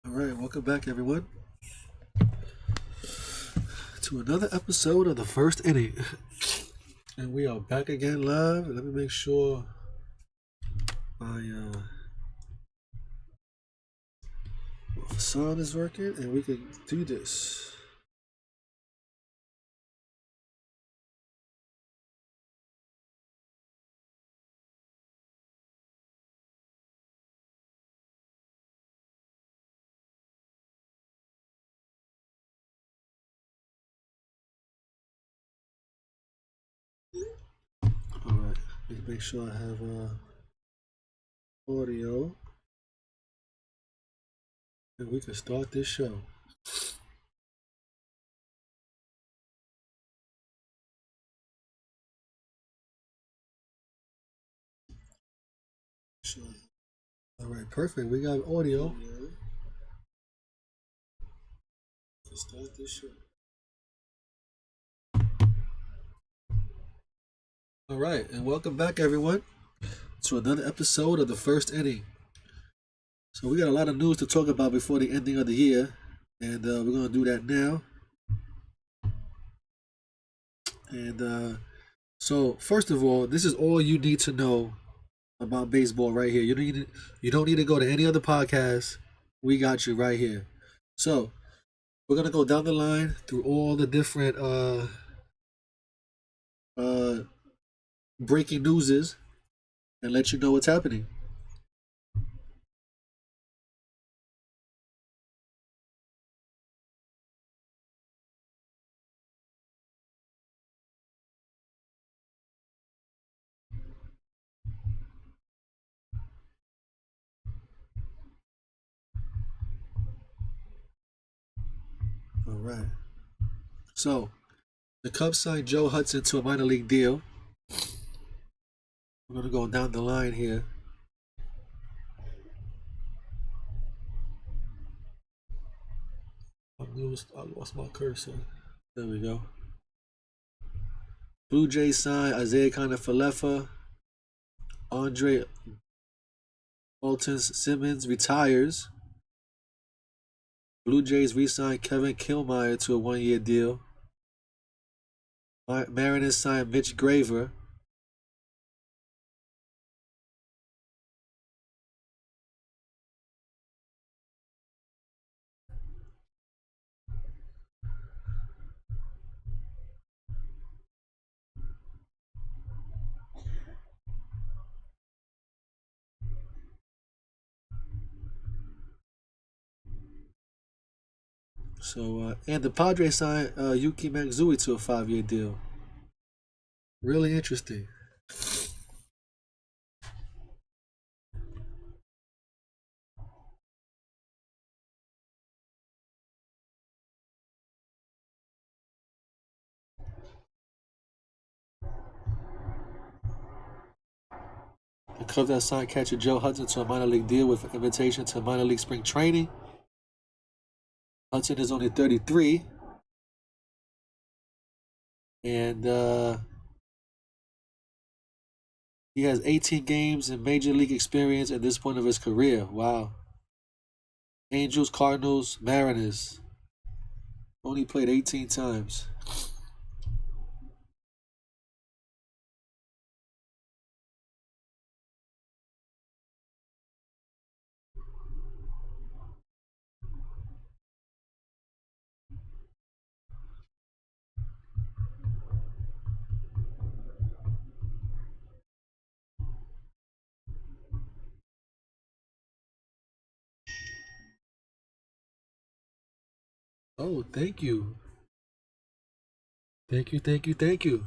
All right, welcome back, everyone, to another episode of the first inning. And we are back again live. Let me make sure my sound is working and we can do this. All right, let me make sure I have audio and we can start this show. Sure. All right, perfect. We got audio. Let's start this show. All right, and welcome back, everyone, to another episode of the first inning. So we got a lot of news to talk about before the ending of the year, and we're gonna do that now. And so, first of all, this is all you need to know about baseball right here. You don't need to go to any other podcast. We got you right here. So we're gonna go down the line through all the different uh breaking newses and let you know what's happening. All right. So the Cubs signed Joe Hudson to a minor league deal. We're gonna go down the line here. I lost my cursor. There we go. Blue Jays signed Isaiah Kiner-Falefa. Andre Alton Simmons retires. Blue Jays re-signed Kevin Killmeyer to a one-year deal. Mariners signed Mitch Graver. So and the Padres signed Yuki Matsui to a 5-year deal. Really interesting. The Cubs have signed catcher Joe Hudson to a minor league deal with an invitation to minor league spring training. Hudson is only 33. And he has 18 games in major league experience at this point of his career. Wow. Angels, Cardinals, Mariners. Only played 18 times. Oh, thank you. Thank you, thank you, thank you.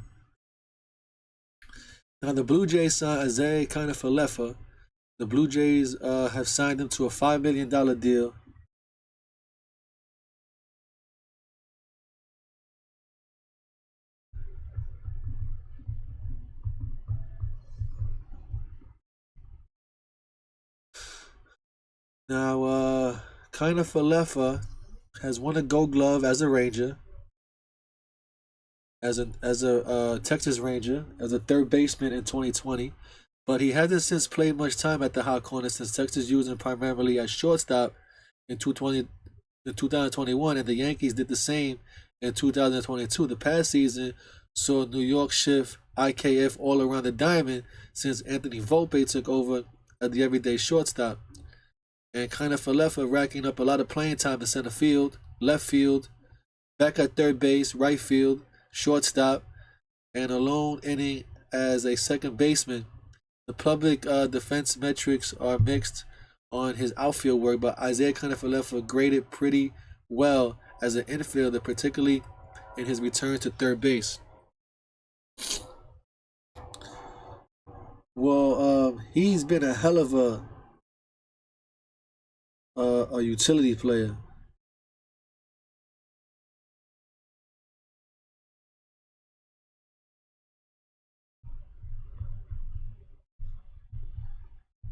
Now the Blue Jays signed Isaiah Kiner-Falefa. The Blue Jays have signed him to a $5 million deal. Now, Kiner-Falefa has won a Gold Glove as a Ranger, as a Texas Ranger, as a third baseman in 2020, but he hasn't since played much time at the hot corner since Texas used him primarily as shortstop in 2021, and the Yankees did the same in 2022. The past season saw New York shift IKF all around the diamond since Anthony Volpe took over at the everyday shortstop, and kind of Falefa racking up a lot of playing time in center field, left field, back at third base, right field, shortstop, and a lone inning as a second baseman. The public defense metrics are mixed on his outfield work, but Isaiah Kiner-Falefa graded pretty well as an infielder, particularly in his return to third base. Well, he's been a hell of a utility player.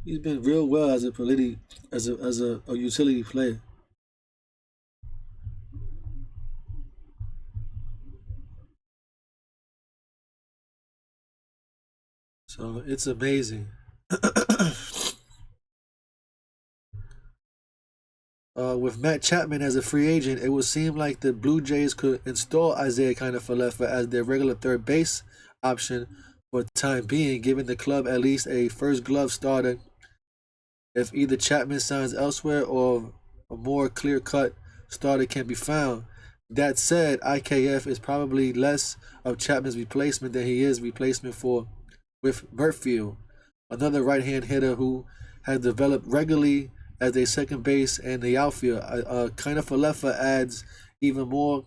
He's been real well as a utility player. So it's amazing. With Matt Chapman as a free agent, it would seem like the Blue Jays could install Isaiah Kiner-Falefa as their regular third base option for the time being, giving the club at least a first glove starter if either Chapman signs elsewhere or a more clear cut starter can be found. That said, IKF is probably less of Chapman's replacement than he is replacement for with Murfield, another right hand hitter who has developed regularly as a second base and the outfield. Kind of Falefa adds even more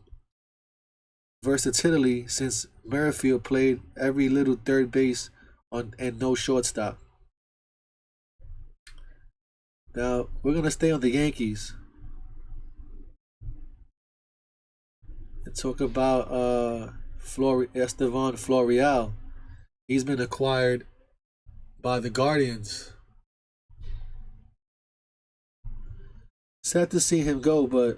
versatility since Merrifield played every little third base on and no shortstop. Now we're gonna stay on the Yankees and talk about Estevan Florial. He's been acquired by the Guardians. Sad to see him go, but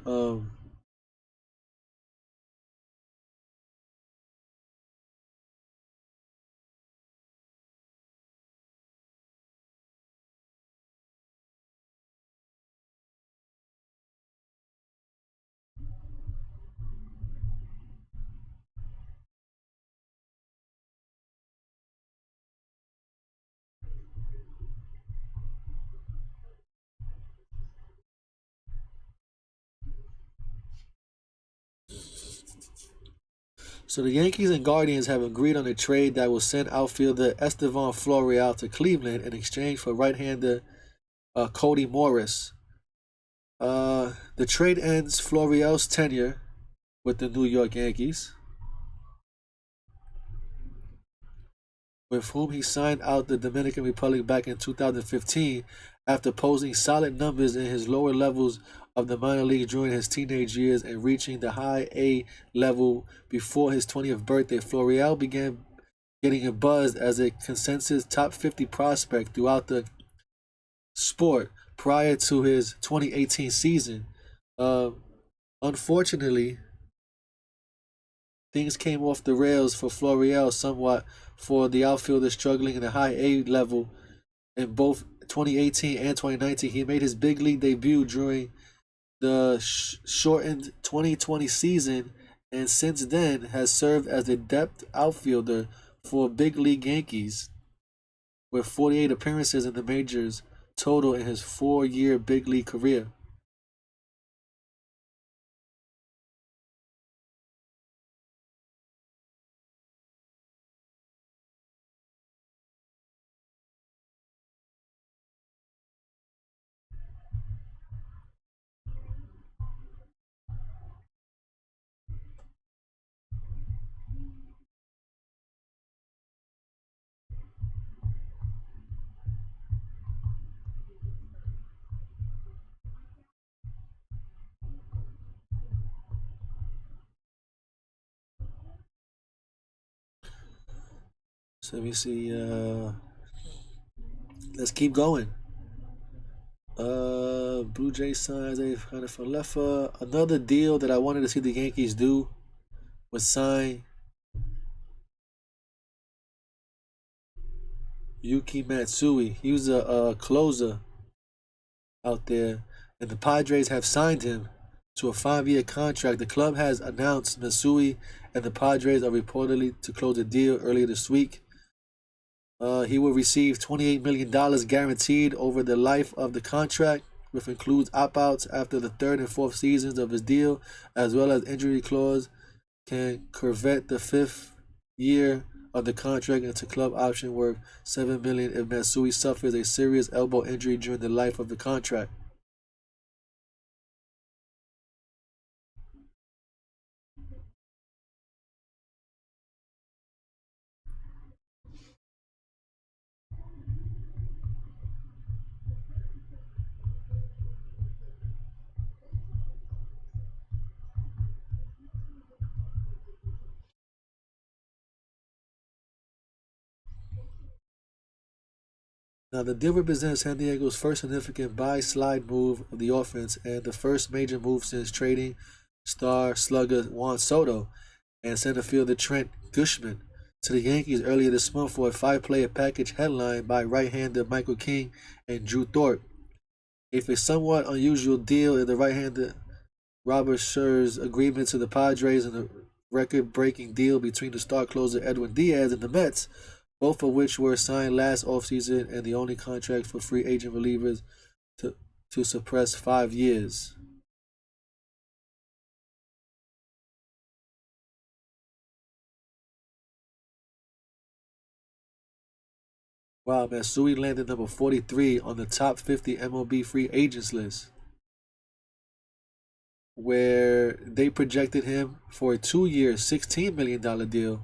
so the Yankees and Guardians have agreed on a trade that will send outfielder Estevan Florial to Cleveland in exchange for right-hander Cody Morris. The trade ends Florial's tenure with the New York Yankees, with whom he signed out the Dominican Republic back in 2015 after posting solid numbers in his lower levels of the minor league during his teenage years and reaching the high A level before his 20th birthday. Florial began getting a buzz as a consensus top 50 prospect throughout the sport prior to his 2018 season. Uh, Unfortunately, things came off the rails for Florial somewhat for the outfielder struggling in the high A level in both 2018 and 2019. He made his big league debut during the shortened 2020 season and since then has served as a depth outfielder for big league Yankees with 48 appearances in the majors total in his 4-year big league career. So let me see. Let's keep going. Blue Jays signs a kind of Falefa. Another deal that I wanted to see the Yankees do was sign Yuki Matsui. He was a closer out there, and the Padres have signed him to a 5-year contract. The club has announced Matsui and the Padres are reportedly to close a deal earlier this week. He will receive $28 million guaranteed over the life of the contract, which includes opt-outs after the third and fourth seasons of his deal, as well as injury clause can convert the fifth year of the contract into club option worth $7 million if Matsui suffers a serious elbow injury during the life of the contract. Now, the deal represents San Diego's first significant buy-slide move of the offense and the first major move since trading star slugger Juan Soto and center fielder Trent Gushman to the Yankees earlier this month for a 5-player package headlined by right-hander Michael King and Drew Thorpe. If a somewhat unusual deal in the right-hander Robert Scher's agreement to the Padres and the record-breaking deal between the star closer Edwin Diaz and the Mets, both of which were signed last offseason and the only contract for free agent relievers to, to suppress 5 years. Wow, Matsui landed number 43 on the top 50 MLB free agents list, where they projected him for a 2-year, $16 million deal.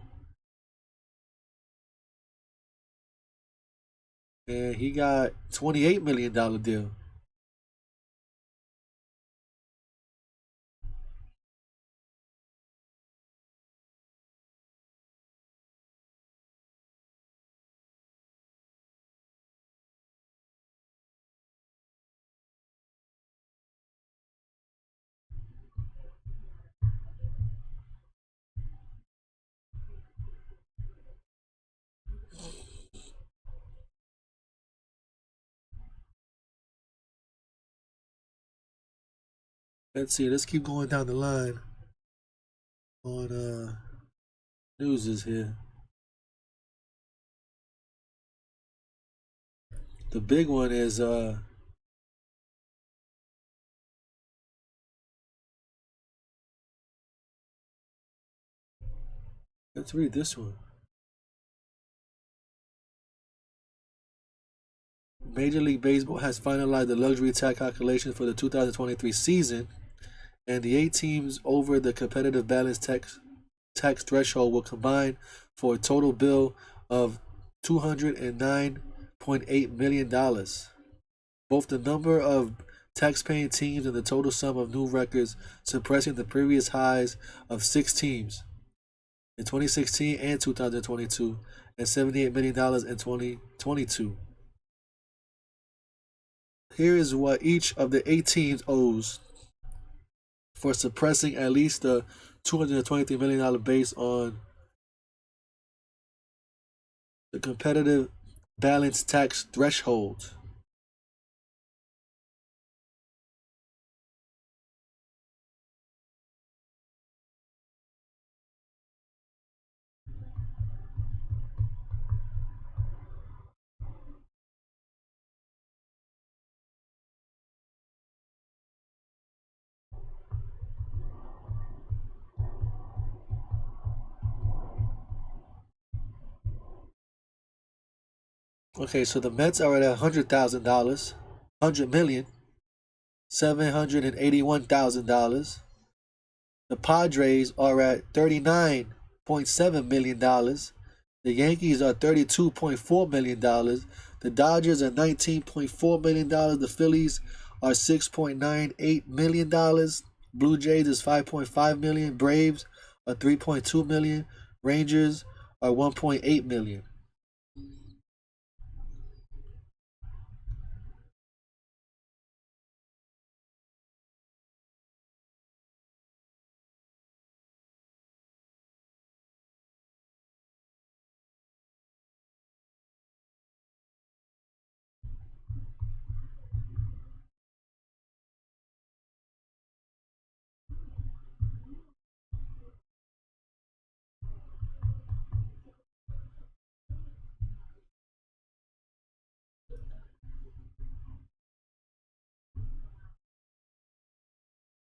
And he got $28 million deal. Let's see. Let's keep going down the line on news here. The big one is let's read this one. Major League Baseball has finalized the luxury tax calculation for the 2023 season, and the 8 teams over the competitive balance tax threshold will combine for a total bill of $209.8 million. Both the number of tax-paying teams and the total sum of new records, suppressing the previous highs of 6 teams in 2016 and 2022, and $78 million in 2022. Here is what each of the 8 teams owes for suppressing at least the $223 million based on the competitive balance tax threshold. Okay, so the Mets are at $100,000, 100,781,000. The Padres are at $39.7 million. The Yankees are $32.4 million. The Dodgers are $19.4 million. The Phillies are $6.98 million. Blue Jays is $5.5 million. Braves are $3.2 million. Rangers are $1.8 million.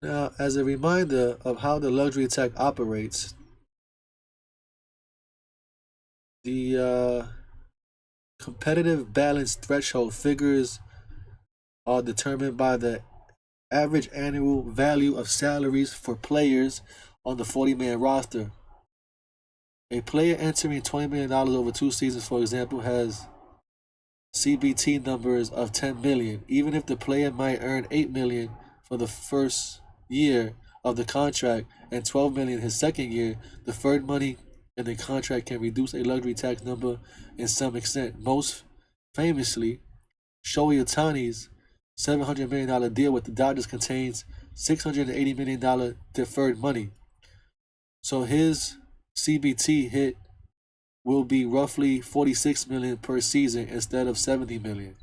Now, as a reminder of how the luxury tax operates, the competitive balance threshold figures are determined by the average annual value of salaries for players on the 40-man roster. A player entering $20 million over 2 seasons, for example, has CBT numbers of 10 million, even if the player might earn 8 million for the first year of the contract and 12 million his second year. Deferred money in the contract can reduce a luxury tax number in some extent. Most famously, Shohei Ohtani's $700 million deal with the Dodgers contains $680 million deferred money. So his CBT hit will be roughly 46 million per season instead of 70 million.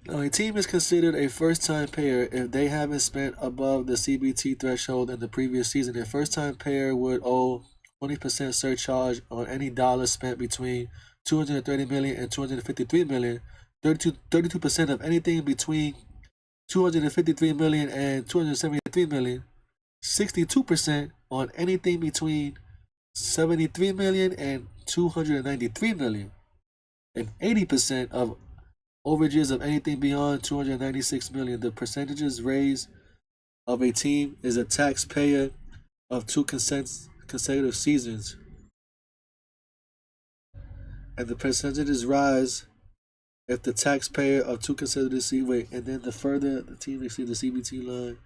Now, a team is considered a first-time payer if they haven't spent above the CBT threshold in the previous season. A first-time payer would owe 20% surcharge on any dollar spent between 230 million and 253 million. 32% of anything between 253 million and 273 million. 62% on anything between 73 million and 293 million. And 80% of overages of anything beyond 296 million. The percentages raised of a team is a taxpayer of two consecutive seasons, and the percentages rise if the taxpayer of two consecutive seasons. Wait, and then the further the team exceeds the CBT line.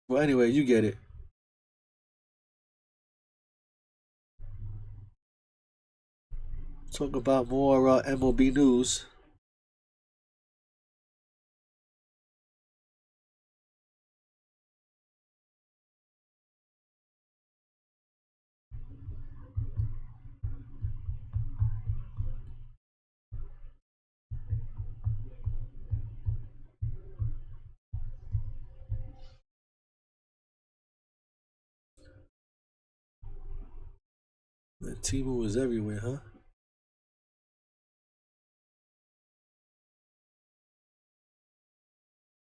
Well, anyway, you get it. Talk about more MLB news. The team was everywhere, huh?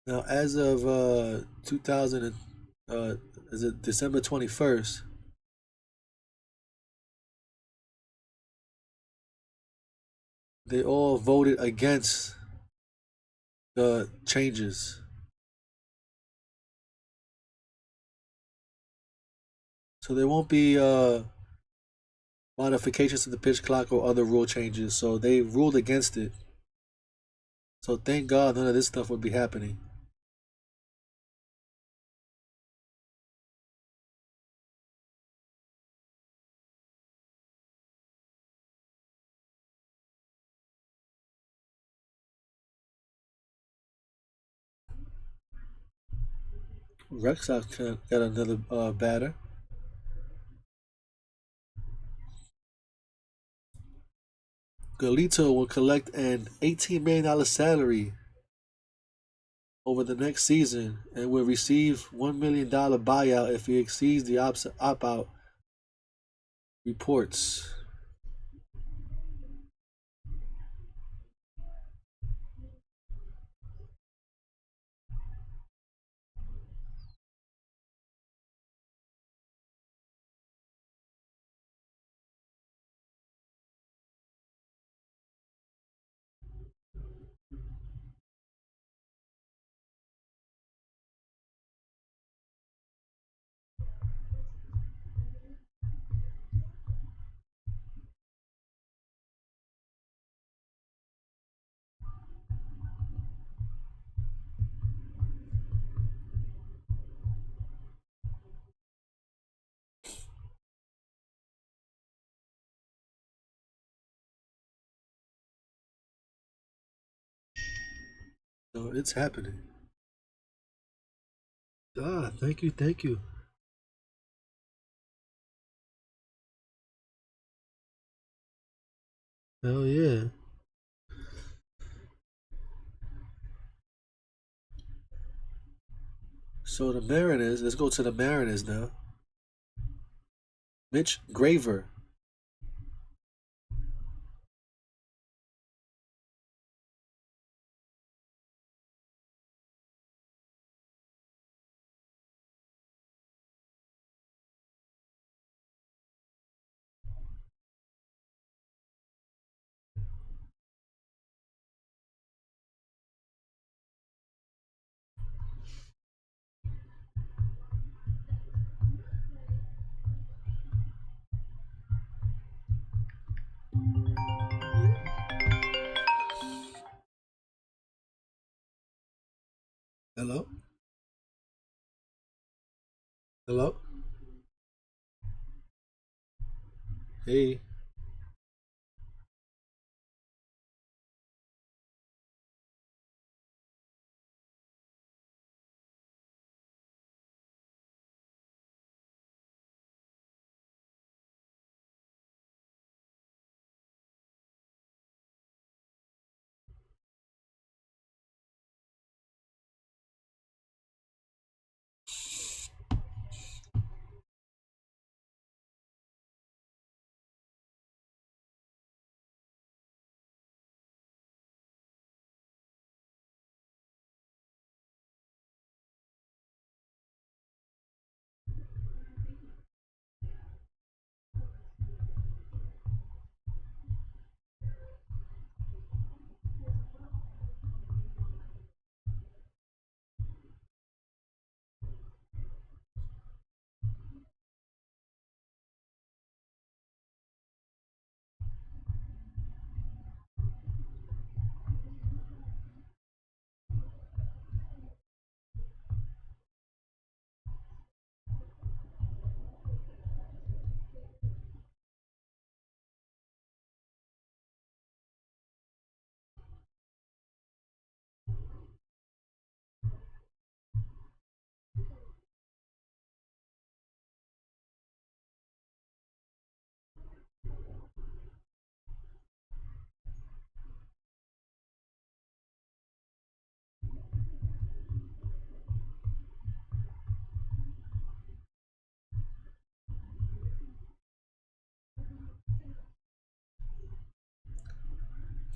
Now, as of 2000, is it December 21st? They all voted against the changes. So there won't be modifications to the pitch clock or other rule changes. So they ruled against it. So thank God none of this stuff would be happening. Red Sox got another batter. Galito will collect an $18 million salary over the next season and will receive $1 million buyout if he exceeds the opt-out reports. So it's happening. Ah, thank you, thank you. Hell yeah. So the Mariners, let's go to the Mariners now. Mitch Graver. Hello? Hello? Hey.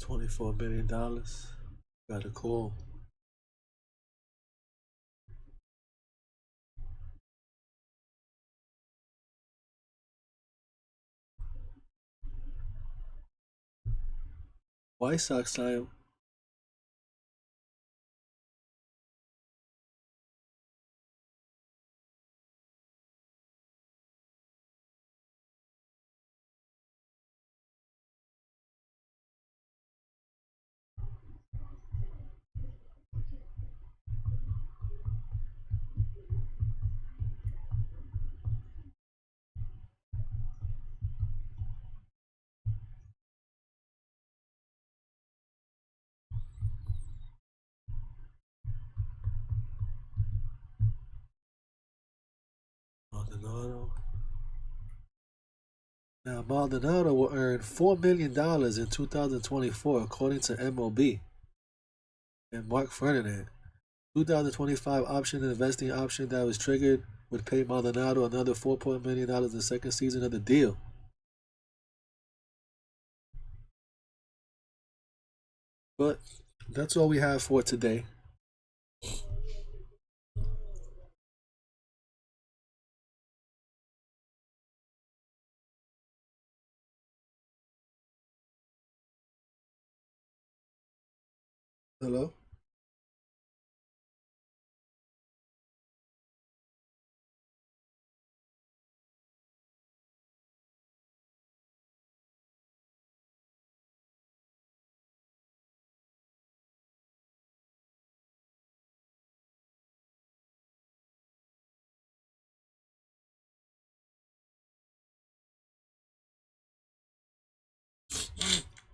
24 million. Got a call. White Sox time. Maldonado. Now Maldonado will earn $4 million in 2024, according to MLB. And Mark Ferdinand. 2025 option and investing option that was triggered would pay Maldonado another $4 million in the second season of the deal. But that's all we have for today. Hello?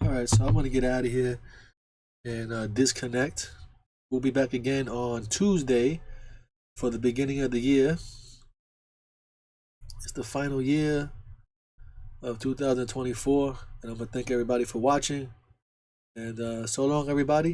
All right, so I'm going to get out of here and disconnect. We'll be back again on Tuesday for the beginning of the year. It's the final year of 2024, and I'm gonna thank everybody for watching. And so long, everybody.